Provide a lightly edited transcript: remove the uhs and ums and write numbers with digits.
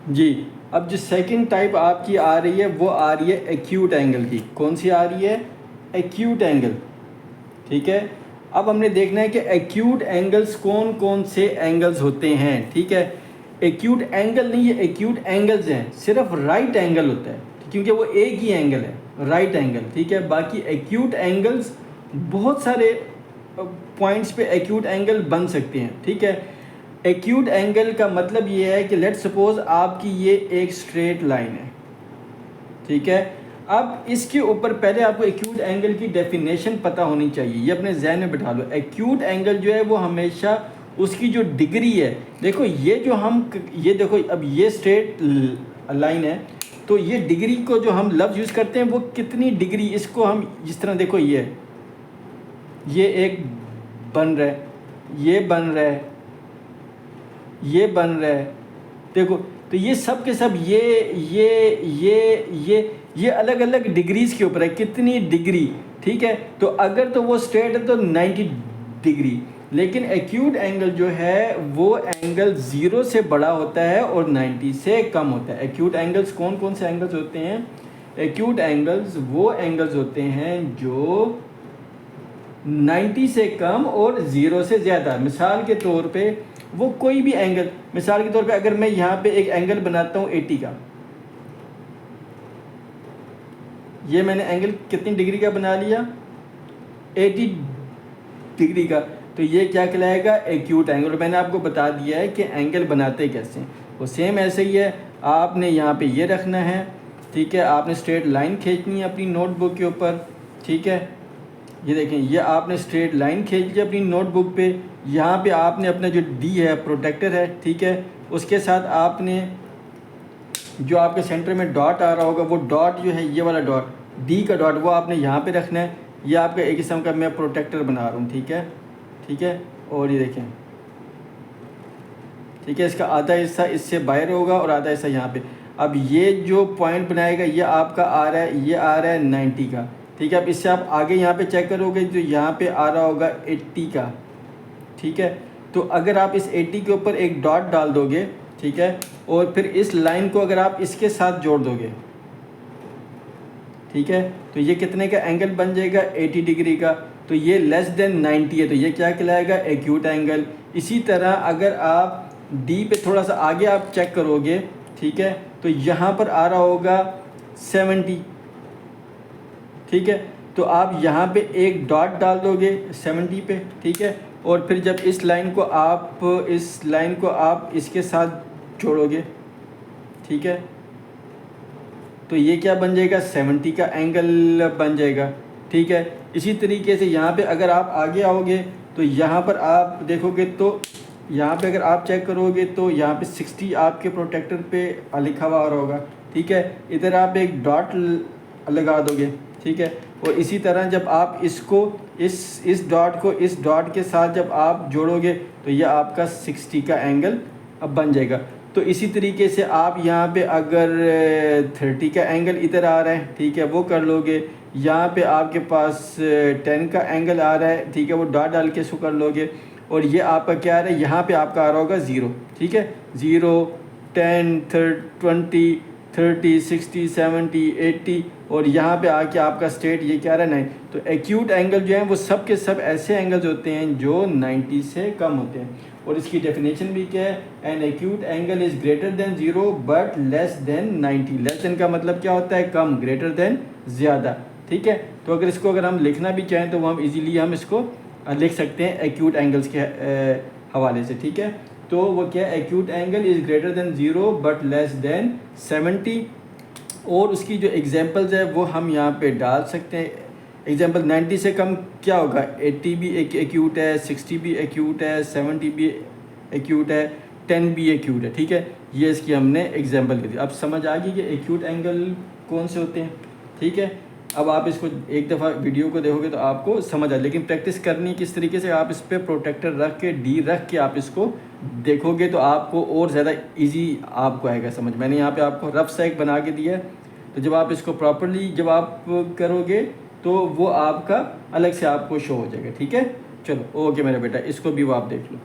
जी। अब जो second type आपकी आ रही है वो आ रही है एक्यूट एंगल की। कौन सी आ रही है? Acute angle. ठीक है। अब हमने देखना है कि एक्यूट एंगल्स कौन कौन से एंगल्स होते हैं। ठीक है। एक्यूट एंगल नहीं, ये एक्यूट एंगल्स हैं। सिर्फ राइट एंगल होता है क्योंकि वो एक ही एंगल है, राइट एंगल। ठीक है। बाकी एक्यूट एंगल्स बहुत सारे पॉइंट्स पे एक्यूट एंगल बन सकते हैं। ठीक है। एक्यूट एंगल का मतलब ये है कि लेट्स सपोज आपकी ये एक स्ट्रेट लाइन है। ठीक है। अब इसके ऊपर पहले आपको एक्यूट एंगल की डेफिनेशन पता होनी चाहिए, ये अपने जहन में बिठा लो। एक्यूट एंगल जो है वो हमेशा उसकी जो डिग्री है, देखो ये जो हम ये देखो अब ये स्ट्रेट लाइन है, तो ये डिग्री को जो हम लफ्ज़ यूज़ करते हैं वो कितनी डिग्री, इसको हम जिस तरह देखो ये एक बन रहा है, ये बन रहा है, ये बन रहा है। देखो तो ये सब के सब ये अलग अलग डिग्रीज के ऊपर है, कितनी डिग्री। ठीक है। तो अगर तो वो स्ट्रेट है तो 90 डिग्री, लेकिन एक्यूट एंगल जो है वो एंगल 0 से बड़ा होता है और 90 से कम होता है। एक्यूट एंगल्स कौन कौन से एंगल्स होते हैं? एक्यूट एंगल्स वो एंगल्स होते हैं जो 90 से कम और 0 से ज़्यादा। मिसाल के तौर पे वो कोई भी एंगल, मिसाल के तौर पे अगर मैं यहाँ पे एक एंगल बनाता हूँ 80 का, ये मैंने एंगल कितनी डिग्री का बना लिया? 80 डिग्री का। तो ये क्या कहलाएगा? Acute angle. और मैंने आपको बता दिया है कि एंगल बनाते कैसे हैं। वो सेम ऐसे ही है, आपने यहाँ पे ये रखना है। ठीक है। आपने स्ट्रेट लाइन खींचनी है अपनी नोटबुक के ऊपर। ठीक है। ये देखें, ये आपने स्ट्रेट लाइन खींच ली अपनी नोटबुक पे। यहाँ पे आपने अपना जो डी है, प्रोटेक्टर है, ठीक है, उसके साथ आपने जो आपके सेंटर में डॉट आ रहा होगा, वो डॉट जो है ये वाला डॉट, डी का डॉट, वो आपने यहाँ पे रखना है। ये आपका एक किस्म का मैं प्रोटेक्टर बना रहा हूँ। ठीक है। ठीक है। और ये देखें, ठीक है, इसका आधा हिस्सा इससे बाहर होगा और आधा हिस्सा यहाँ पे। अब ये जो पॉइंट बनाएगा ये आपका आ रहा है, ये आ रहा है 90 का। ठीक है। अब इससे आप आगे यहाँ पे चेक करोगे तो यहाँ पे आ रहा होगा 80 का। ठीक है। तो अगर आप इस 80 के ऊपर एक डॉट डाल दोगे, ठीक है, और फिर इस लाइन को अगर आप इसके साथ जोड़ दोगे, ठीक है, तो ये कितने का एंगल बन जाएगा? 80 डिग्री का। तो ये लेस देन 90 है, तो ये क्या कहलाएगा? Acute angle. इसी तरह अगर आप डी पे थोड़ा सा आगे आप चेक करोगे, ठीक है, तो यहाँ पर आ रहा होगा 70। ठीक है। तो आप यहाँ पे एक डॉट डाल दोगे 70 पे। ठीक है। और फिर जब इस लाइन को आप इसके साथ जोड़ोगे, ठीक है, तो ये क्या बन जाएगा? 70 का एंगल बन जाएगा। ठीक है। इसी तरीके से यहाँ पे अगर आप आगे आओगे तो यहाँ पर आप देखोगे तो यहाँ पे अगर आप चेक करोगे तो यहाँ पे 60 आपके प्रोटेक्टर पे लिखा हुआ आ रहा होगा। ठीक है। इधर आप एक डॉट लगा दोगे। ठीक है। और इसी तरह जब आप इसको इस डॉट को इस डॉट के साथ जब आप जोड़ोगे तो ये आपका 60 का एंगल अब बन जाएगा। तो इसी तरीके से आप यहाँ पे अगर 30 का एंगल इधर आ रहा है, ठीक है, वो कर लोगे। यहाँ पे आपके पास 10 का एंगल आ रहा है, ठीक है, वो डॉट डाल के इसको कर लोगे। और ये आपका क्या आ रहा है? यहाँ पे आपका आ रहा होगा 0। ठीक है। 0, 10, 20, 30, 60, 70, 80, और यहाँ पे आके आपका स्ट्रेट ये क्या रहा है? 9। तो एक्यूट एंगल जो है वो सब के सब ऐसे एंगल्स होते हैं जो 90 से कम होते हैं। और इसकी डेफिनेशन भी क्या है? An acute angle is greater than 0 but less than 90। Less than का मतलब क्या होता है? कम। ग्रेटर देन ज़्यादा। ठीक है। तो अगर हम लिखना भी चाहें तो वो हम इजीली हम इसको लिख सकते हैं एक्यूट एंगल्स के हवाले से। ठीक है। तो वो क्या? Acute angle is greater than 0 but less than 70। और उसकी जो एग्जांपल्स है वो हम यहाँ पे डाल सकते हैं। एग्जांपल 90 से कम क्या होगा? 80 भी एक्यूट है, 60 भी एक्यूट है, 70 भी एक्यूट है, 10 भी एक्यूट है। ठीक है। ये इसकी हमने एग्जांपल दी। अब समझ आ गई कि एक्यूट एंगल कौन से होते हैं। ठीक है। अब आप इसको एक दफ़ा वीडियो को देखोगे तो आपको समझ आ, लेकिन प्रैक्टिस करनी किस तरीके से, आप इस पर प्रोटेक्टर रख के डी रख के आप इसको देखोगे तो आपको और ज़्यादा इजी आपको आएगा समझ। मैंने यहाँ पे आपको रफ सा एक बना के दिया है, तो जब आप इसको प्रॉपरली जब आप करोगे तो वो आपका अलग से आपको शो हो जाएगा। ठीक है। चलो ओके मेरा बेटा, इसको भी वो आप देख लो।